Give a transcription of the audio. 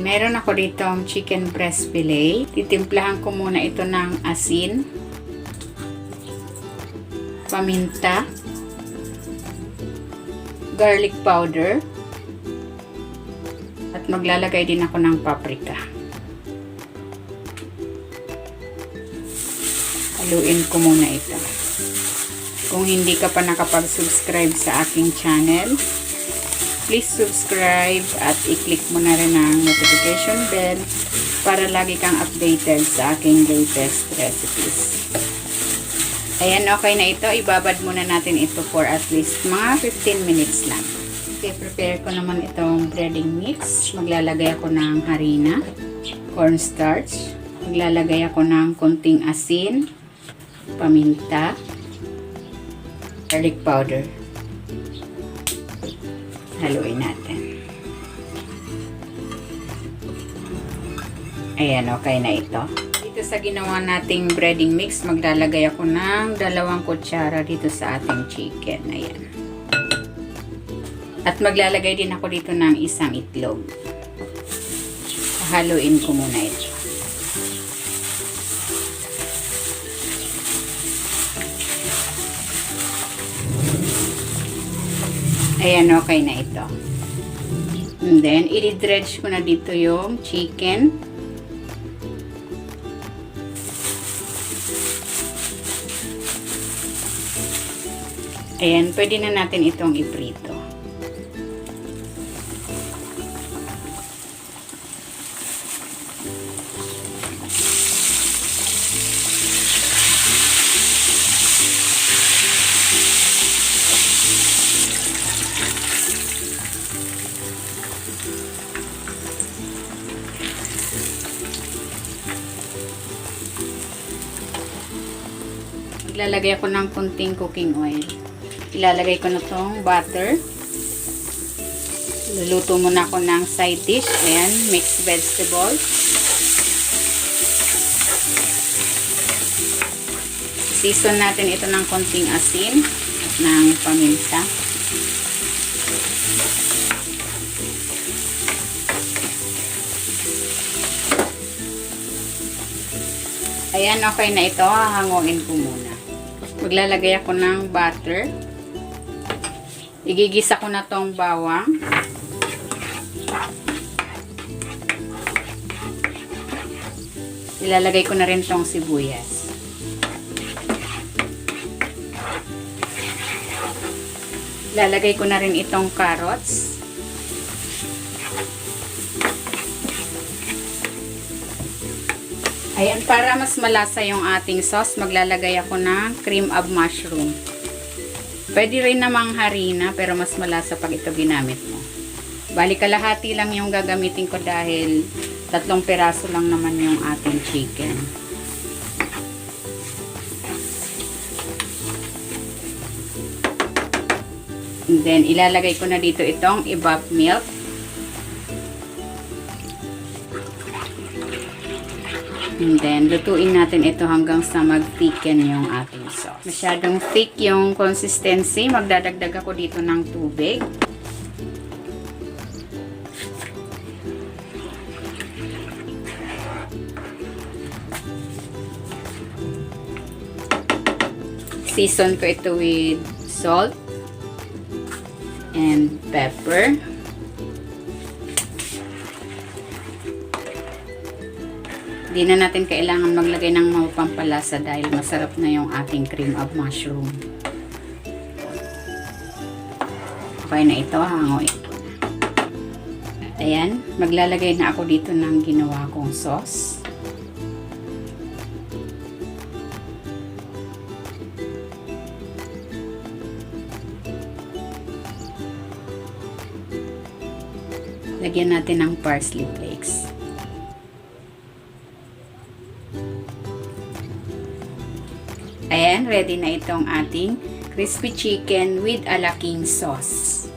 Then, meron ako ditong chicken breast fillet. Titimplahan ko muna ito ng asin, paminta, garlic powder, at maglalagay din ako ng paprika. Haluin ko muna ito. Kung hindi ka pa nakapag-subscribe sa aking channel, please subscribe at i-click mo na rin ang notification bell para lagi kang updated sa aking latest recipes. Ayan, okay na ito. Ibabad muna natin ito for at least mga 15 minutes lang. Okay, prepare ko naman itong breading mix. Maglalagay ako ng harina, cornstarch. Maglalagay ako ng konting asin, paminta, garlic powder. Haluin natin. Ayan, okay na ito. Dito sa ginawa nating breading mix, maglalagay ako ng 2 kutsara dito sa ating chicken. Ayan. At maglalagay din ako dito ng 1 itlog. Haluin ko muna ito. Ayan, okay na ito. And then, i-dredge ko na dito yung chicken. Ayan, pwede na natin itong iprito. Ilalagay ako ng konting cooking oil. Ilalagay ko na tong butter. Luluto muna ako ng side dish. Ayan, mixed vegetables. Season natin ito ng konting asin at ng paminta. Ayan, okay na ito. Hahanguin ko muna. Maglalagay ako ng butter. Igigisa ko na tong bawang. Ilalagay ko na rin tong sibuyas. Ilalagay ko na rin itong carrots. Ayan, para mas malasa yung ating sauce, maglalagay ako ng cream of mushroom. Pwede rin namang harina, pero mas malasa pag ito ginamit mo. Bali, kalahati lang yung gagamitin ko dahil 3 piraso lang naman yung ating chicken. And then, ilalagay ko na dito itong evap milk. And then, lutuin natin ito hanggang sa mag-thicken yung ating sauce. Masyadong thick yung consistency. Magdadagdag ako dito ng tubig. Season ko ito with salt and pepper. Hindi na natin kailangan maglagay ng mga pampalasa dahil masarap na yung ating cream of mushroom. Okay na ito, hanguin ko na. Ayan, maglalagay na ako dito ng ginawa kong sauce. Lagyan natin ng parsley flakes. Ayan, ready na itong ating crispy chicken with alaking sauce.